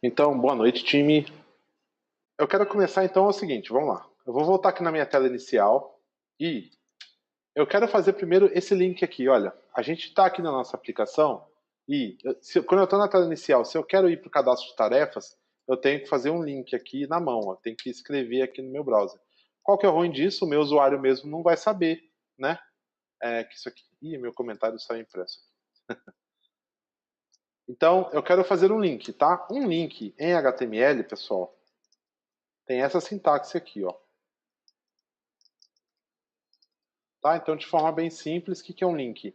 Então, boa noite, time. Eu quero começar então o seguinte, vamos lá. Eu vou voltar aqui na minha tela inicial e eu quero fazer primeiro esse link aqui. Olha, a gente está aqui na nossa aplicação e quando eu estou na tela inicial, se eu quero ir para o cadastro de tarefas, eu tenho que fazer um link aqui na mão, ó, tenho que escrever aqui no meu browser. Qual que é o ruim disso? O meu usuário mesmo não vai saber, né? Que isso aqui... Ih, meu comentário saiu impresso. Então, eu quero fazer um link, tá? Um link em HTML, pessoal, tem essa sintaxe aqui, ó. Tá? Então, de forma bem simples, o que é um link?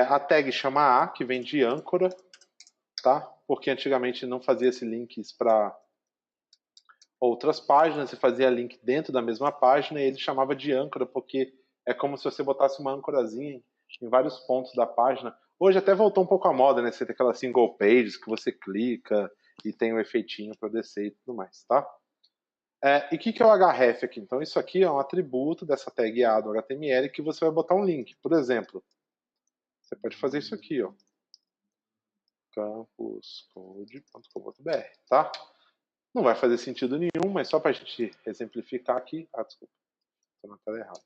A tag chama A, que vem de âncora, tá? Porque antigamente não fazia-se links para outras páginas, você fazia link dentro da mesma página e ele chamava de âncora, porque é como se você botasse uma âncorazinha em vários pontos da página. Hoje até voltou um pouco à moda, né? Você tem aquelas single pages que você clica e tem um efeitinho para descer e tudo mais, tá? E o que é o href aqui? Então, isso aqui é um atributo dessa tag A do HTML que você vai botar um link. Por exemplo, você pode fazer isso aqui, ó. campuscode.com.br, tá? Não vai fazer sentido nenhum, mas só para a gente exemplificar aqui. Ah, desculpa, estou na tela errada.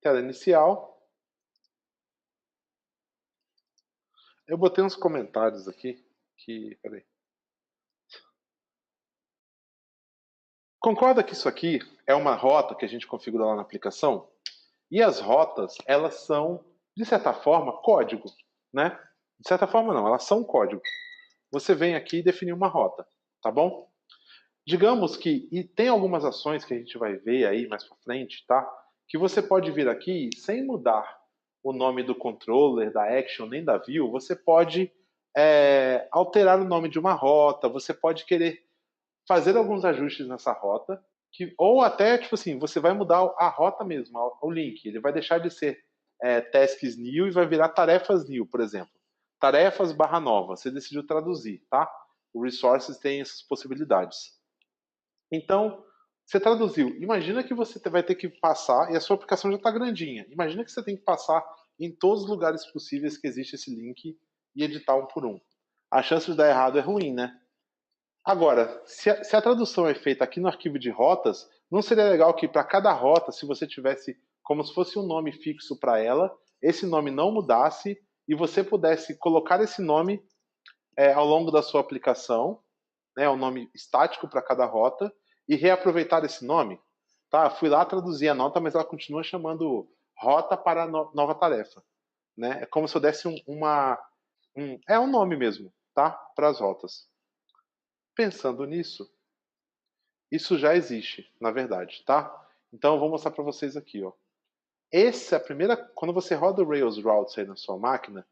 Tela inicial. Eu botei uns comentários aqui que... Peraí. Concorda que isso aqui é uma rota que a gente configura lá na aplicação? E as rotas, elas são, de certa forma, código, né? De certa forma não, elas são código. Você vem aqui e define uma rota, tá bom? Digamos que, e tem algumas ações que a gente vai ver aí mais para frente, tá? Que você pode vir aqui sem mudar o nome do controller, da action, nem da view, você pode alterar o nome de uma rota, você pode querer fazer alguns ajustes nessa rota, ou até, tipo assim, você vai mudar a rota mesmo, o link. Ele vai deixar de ser tasks new e vai virar tarefas new, por exemplo. Tarefas barra nova, você decidiu traduzir, tá? O Resources tem essas possibilidades. Então, você traduziu. Imagina que você vai ter que passar, e a sua aplicação já está grandinha. Imagina que você tem que passar em todos os lugares possíveis que existe esse link e editar um por um. A chance de dar errado é ruim, né? Agora, se a tradução é feita aqui no arquivo de rotas, não seria legal que para cada rota, se você tivesse como se fosse um nome fixo para ela, esse nome não mudasse e você pudesse colocar esse nome ao longo da sua aplicação, né, um nome estático para cada rota, e reaproveitar esse nome? Tá, fui lá traduzir a nota, mas ela continua chamando rota para nova tarefa. Né? É como se eu desse um nome mesmo, tá? Para as rotas. Pensando nisso, isso já existe, na verdade, tá? Então eu vou mostrar para vocês aqui, ó. Essa é a primeira, quando você roda o Rails Routes aí na sua máquina,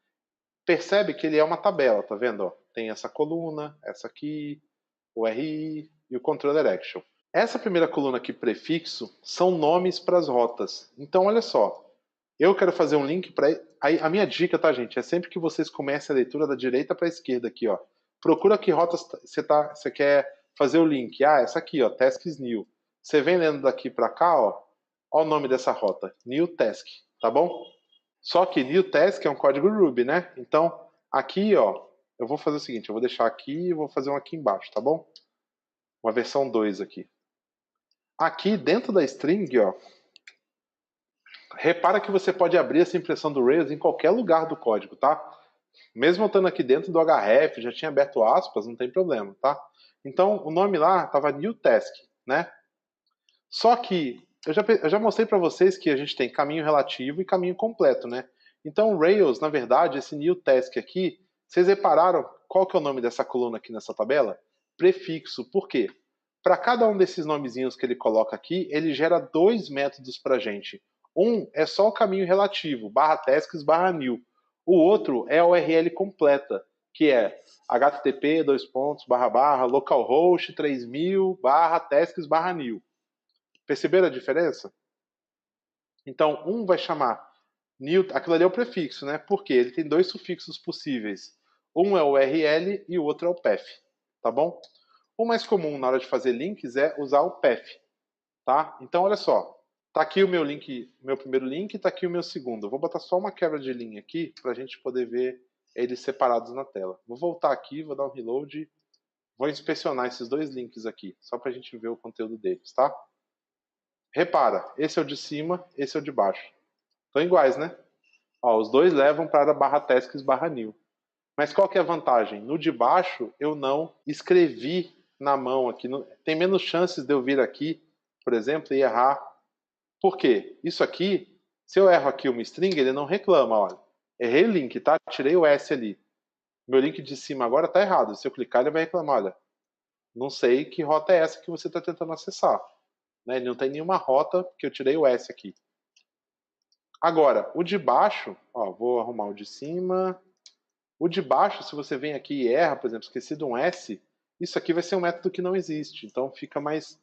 percebe que ele é uma tabela, tá vendo? Ó? Tem essa coluna, essa aqui, o RI e o Controller Action. Essa primeira coluna aqui, prefixo, são nomes para as rotas. Então, olha só, eu quero fazer um link para... A minha dica, tá, gente, é sempre que vocês comecem a leitura da direita para a esquerda aqui, ó. Procura que rotas você quer fazer o link. Ah, essa aqui, ó, Tasks New. Você vem lendo daqui para cá, ó o nome dessa rota, New Task, tá bom? Só que New Task é um código Ruby, né? Então, aqui, ó, eu vou fazer o seguinte, eu vou deixar aqui e vou fazer um aqui embaixo, tá bom? Uma versão 2 aqui. Aqui dentro da string, ó, repara que você pode abrir essa impressão do Rails em qualquer lugar do código, tá? Mesmo estando aqui dentro do href, já tinha aberto aspas, não tem problema, tá? Então, o nome lá estava New Task, né? Só que eu já mostrei para vocês que a gente tem caminho relativo e caminho completo, né? Então, o Rails, na verdade, esse New Task aqui, vocês repararam qual que é o nome dessa coluna aqui nessa tabela? Prefixo. Por quê? Para cada um desses nomezinhos que ele coloca aqui, ele gera dois métodos para a gente. Um é só o caminho relativo, barra tasks, barra new. O outro é a URL completa, que é http localhost 3000 tasks new. Perceberam a diferença? Então, um vai chamar new, aquilo ali é o prefixo, né? Porque ele tem dois sufixos possíveis. Um é o URL e o outro é o path, tá bom? O mais comum na hora de fazer links é usar o path, tá? Então, olha só. Tá aqui o meu link, meu primeiro link, tá aqui o meu segundo. Eu vou botar só uma quebra de linha aqui para a gente poder ver eles separados na tela. Vou voltar aqui, vou dar um reload Vou inspecionar esses dois links aqui, só para a gente ver o conteúdo deles, tá? Repara, esse é o de cima, esse é o de baixo. Estão iguais, né? Ó, os dois levam para /tasks/new. Mas qual que é a vantagem? No de baixo, eu não escrevi na mão aqui. Tem menos chances de eu vir aqui, por exemplo, e errar. Por quê? Isso aqui, se eu erro aqui uma string, ele não reclama, olha. Errei o link, tá? Tirei o S ali. Meu link de cima agora está errado. Se eu clicar, ele vai reclamar, olha. Não sei que rota é essa que você está tentando acessar. Né? Ele não tem nenhuma rota, porque eu tirei o S aqui. Agora, o de baixo, ó, vou arrumar o de cima. O de baixo, se você vem aqui e erra, por exemplo, esqueci de um S, isso aqui vai ser um método que não existe. Então fica mais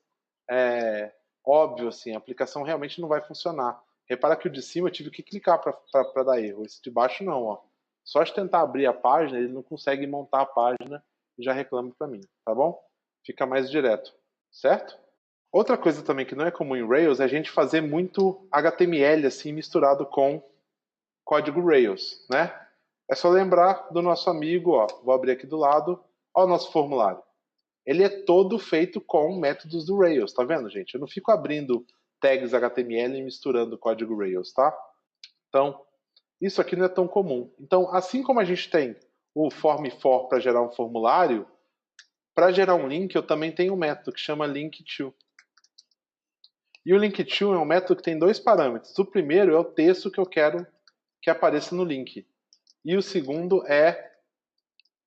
óbvio, assim, a aplicação realmente não vai funcionar. Repara que o de cima eu tive que clicar para dar erro. Esse de baixo não, ó. Só de tentar abrir a página, ele não consegue montar a página e já reclama para mim, tá bom? Fica mais direto, certo? Outra coisa também que não é comum em Rails é a gente fazer muito HTML assim misturado com código Rails, né? É só lembrar do nosso amigo, ó, vou abrir aqui do lado, ó o nosso formulário. Ele é todo feito com métodos do Rails, tá vendo, gente? Eu não fico abrindo tags HTML e misturando código Rails, tá? Então, isso aqui não é tão comum. Então, assim como a gente tem o form for para gerar um formulário, para gerar um link eu também tenho um método que chama link_to. E o link_to é um método que tem dois parâmetros. O primeiro é o texto que eu quero que apareça no link. E o segundo é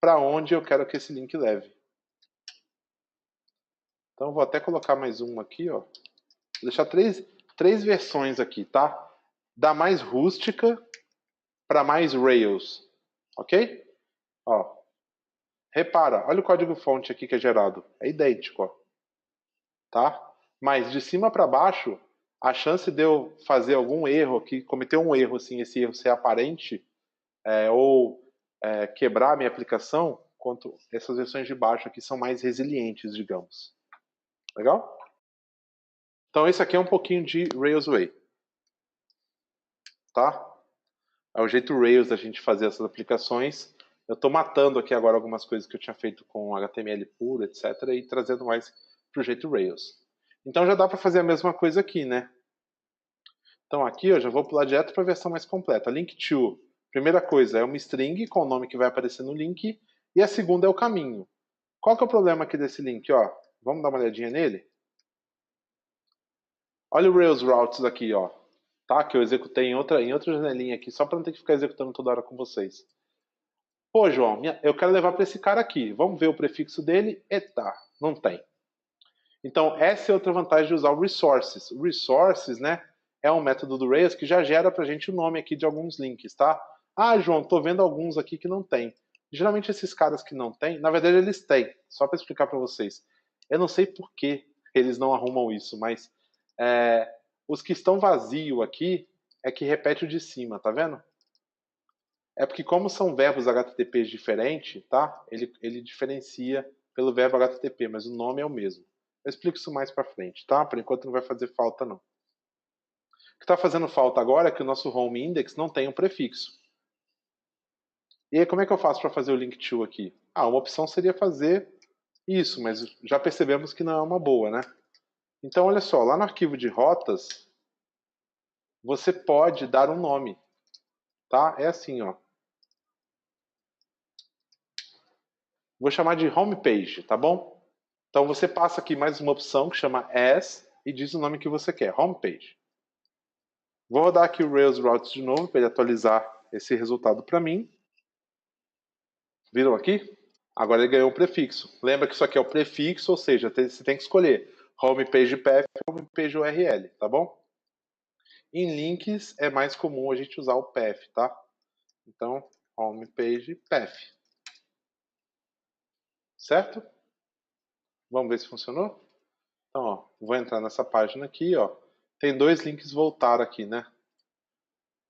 para onde eu quero que esse link leve. Então vou até colocar mais um aqui, ó. Vou deixar três versões aqui, tá? Da mais rústica para mais Rails, ok? Ó, repara, olha o código-fonte aqui que é gerado. É idêntico, ó. Tá? Mas de cima para baixo, a chance de eu fazer algum erro aqui, cometer um erro, assim, esse erro ser aparente, ou quebrar a minha aplicação, quanto essas versões de baixo aqui são mais resilientes, digamos. Legal? Então esse aqui é um pouquinho de Rails Way. Tá? É o jeito Rails da gente fazer essas aplicações. Eu estou matando aqui agora algumas coisas que eu tinha feito com HTML puro, etc. E trazendo mais para o jeito Rails. Então já dá para fazer a mesma coisa aqui, né? Então aqui eu já vou pular direto para a versão mais completa. Link_to. Primeira coisa é uma string com o nome que vai aparecer no link. E a segunda é o caminho. Qual que é o problema aqui desse link? Ó, vamos dar uma olhadinha nele? Olha o Rails Routes aqui, ó. Tá? Que eu executei em outra janelinha aqui, só para não ter que ficar executando toda hora com vocês. Pô, João, eu quero levar para esse cara aqui. Vamos ver o prefixo dele? Eita, não tem. Então, essa é outra vantagem de usar o resources. O resources, né, é um método do Rails que já gera para a gente o nome aqui de alguns links, tá? Ah, João, tô vendo alguns aqui que não tem. Geralmente esses caras que não tem, na verdade eles têm. Só para explicar para vocês. Eu não sei por que eles não arrumam isso, mas os que estão vazios aqui é que repete o de cima, tá vendo? É porque como são verbos HTTPs diferentes, tá? Ele diferencia pelo verbo HTTP, mas o nome é o mesmo. Eu explico isso mais para frente, tá? Por enquanto não vai fazer falta não. O que está fazendo falta agora é que o nosso home index não tem um prefixo. E aí como é que eu faço para fazer o link_to aqui? Ah, uma opção seria fazer isso, mas já percebemos que não é uma boa, né? Então olha só, lá no arquivo de rotas, você pode dar um nome, tá? É assim, ó. Vou chamar de homepage, tá bom? Então você passa aqui mais uma opção que chama as e diz o nome que você quer, homepage. Vou rodar aqui o Rails Routes de novo para ele atualizar esse resultado para mim. Viram aqui? Agora ele ganhou um prefixo. Lembra que isso aqui é o prefixo, ou seja, você tem que escolher homepage path ou homepage URL, tá bom? Em links é mais comum a gente usar o path, tá? Então, homepage path. Certo? Vamos ver se funcionou? Então, ó, vou entrar nessa página aqui, ó. Tem dois links voltar aqui, né?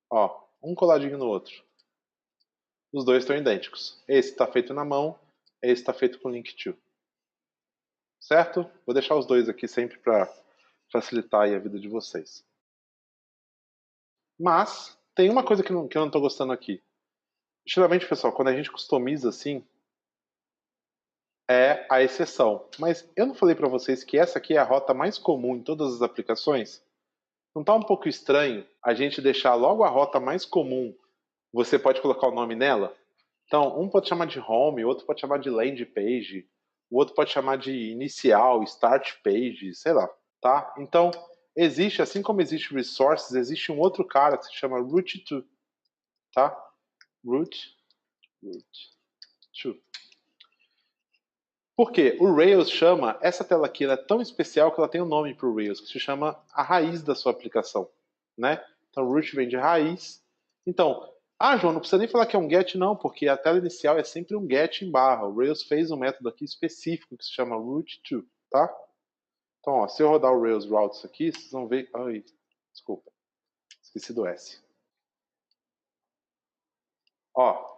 Ó, um coladinho no outro. Os dois estão idênticos. Esse está feito na mão, esse está feito com link_to. Certo? Vou deixar os dois aqui sempre para facilitar aí a vida de vocês. Mas tem uma coisa que eu não estou gostando aqui. Geralmente, pessoal, quando a gente customiza assim, é a exceção. Mas eu não falei para vocês que essa aqui é a rota mais comum em todas as aplicações? Não está um pouco estranho a gente deixar logo a rota mais comum, você pode colocar o nome nela? Então, um pode chamar de home, outro pode chamar de land page, o outro pode chamar de inicial, start page, sei lá, tá? Então, existe, assim como existe resources, existe um outro cara que se chama root to, tá? Root to. Por quê? O Rails chama, essa tela aqui ela é tão especial que ela tem um nome para o Rails, que se chama a raiz da sua aplicação, né? Então, root vem de raiz. Então, João, não precisa nem falar que é um get, não, porque a tela inicial é sempre um get em barra. O Rails fez um método aqui específico que se chama root to, tá? Então, ó, se eu rodar o Rails routes aqui, vocês vão ver... Ai, desculpa, esqueci do S. Ó,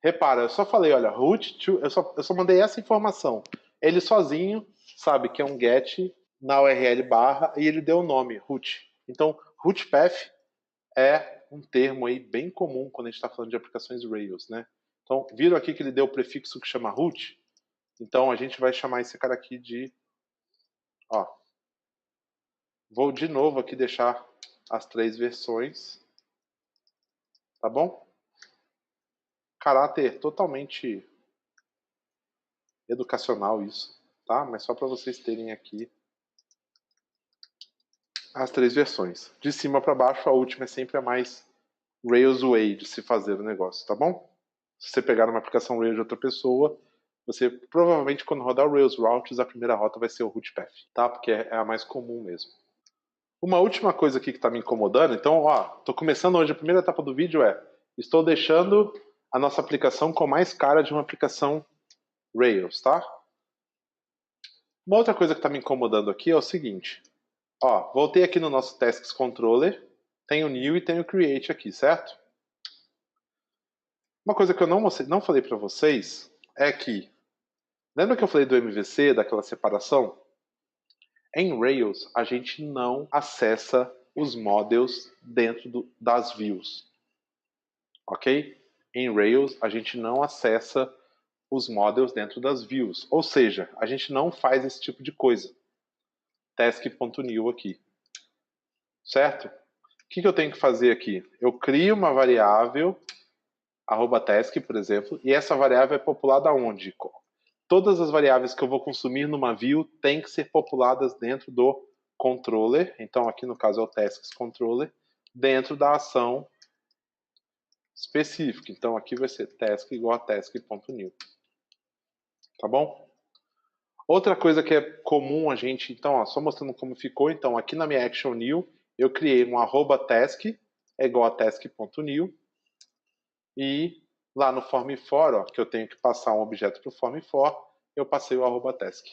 repara, eu só falei, olha, root to, eu só mandei essa informação. Ele sozinho sabe que é um get na URL barra e ele deu o nome, root. Então, root path é um termo aí bem comum quando a gente está falando de aplicações Rails, né? Então, viram aqui que ele deu o prefixo que chama root? Então, a gente vai chamar esse cara aqui de... Ó, vou de novo aqui deixar as 3 versões, tá bom? Caráter totalmente educacional isso, tá? Mas só para vocês terem aqui as 3 versões. De cima para baixo, a última é sempre a mais Rails way de se fazer o negócio, tá bom? Se você pegar uma aplicação Rails de outra pessoa, você provavelmente quando rodar o Rails Routes, a primeira rota vai ser o root path, tá? Porque é a mais comum mesmo. Uma última coisa aqui que está me incomodando, então, ó, tô começando hoje, a primeira etapa do vídeo é, estou deixando a nossa aplicação com mais cara de uma aplicação Rails, tá? Uma outra coisa que está me incomodando aqui é o seguinte, ó, voltei aqui no nosso Tasks Controller, tem o New e tem o Create aqui, certo? Uma coisa que eu não falei para vocês é que, lembra que eu falei do MVC, daquela separação? Em Rails, a gente não acessa os models dentro das views, ok? Em Rails, a gente não acessa os models dentro das views, ou seja, a gente não faz esse tipo de coisa. Task.new aqui, certo? O que eu tenho que fazer aqui? Eu crio uma variável @task, por exemplo, e essa variável é populada onde? Todas as variáveis que eu vou consumir numa view têm que ser populadas dentro do controller, então aqui no caso é o tasks controller, dentro da ação específica. Então aqui vai ser task igual a task.new. Tá bom? Outra coisa que é comum a gente, então, ó, só mostrando como ficou, então aqui na minha action new, eu criei um @task é igual a task.new e lá no form for, ó, que eu tenho que passar um objeto para o form for, eu passei o @task.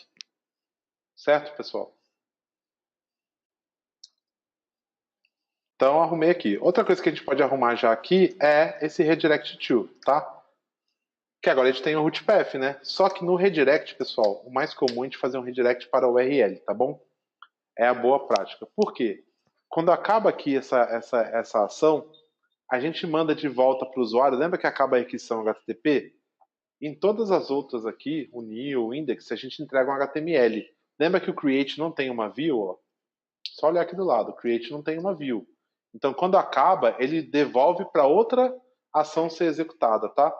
Certo, pessoal? Então, arrumei aqui. Outra coisa que a gente pode arrumar já aqui é esse redirect to, tá? Que agora a gente tem o root path, né? Só que no redirect, pessoal, o mais comum é a gente fazer um redirect para o URL, tá bom? É a boa prática. Por quê? Quando acaba aqui essa ação, a gente manda de volta para o usuário. Lembra que acaba a requisição HTTP? Em todas as outras aqui, o new, o index, a gente entrega um HTML. Lembra que o create não tem uma view? Ó? Só olhar aqui do lado, o create não tem uma view. Então, quando acaba, ele devolve para outra ação ser executada, tá?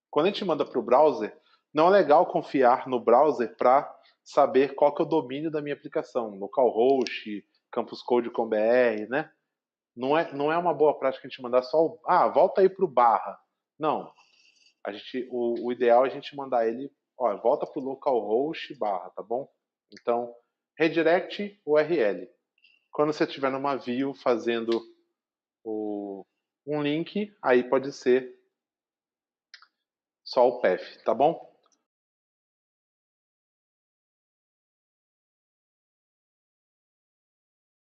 Quando a gente manda para o browser, não é legal confiar no browser para saber qual que é o domínio da minha aplicação, localhost, campus code com BR, né? Não é uma boa prática a gente mandar só volta aí para o barra. Não. O ideal é a gente mandar ele, ó, volta para o localhost barra, tá bom? Então, redirect URL. Quando você estiver numa view fazendo um link, aí pode ser só o path, tá bom?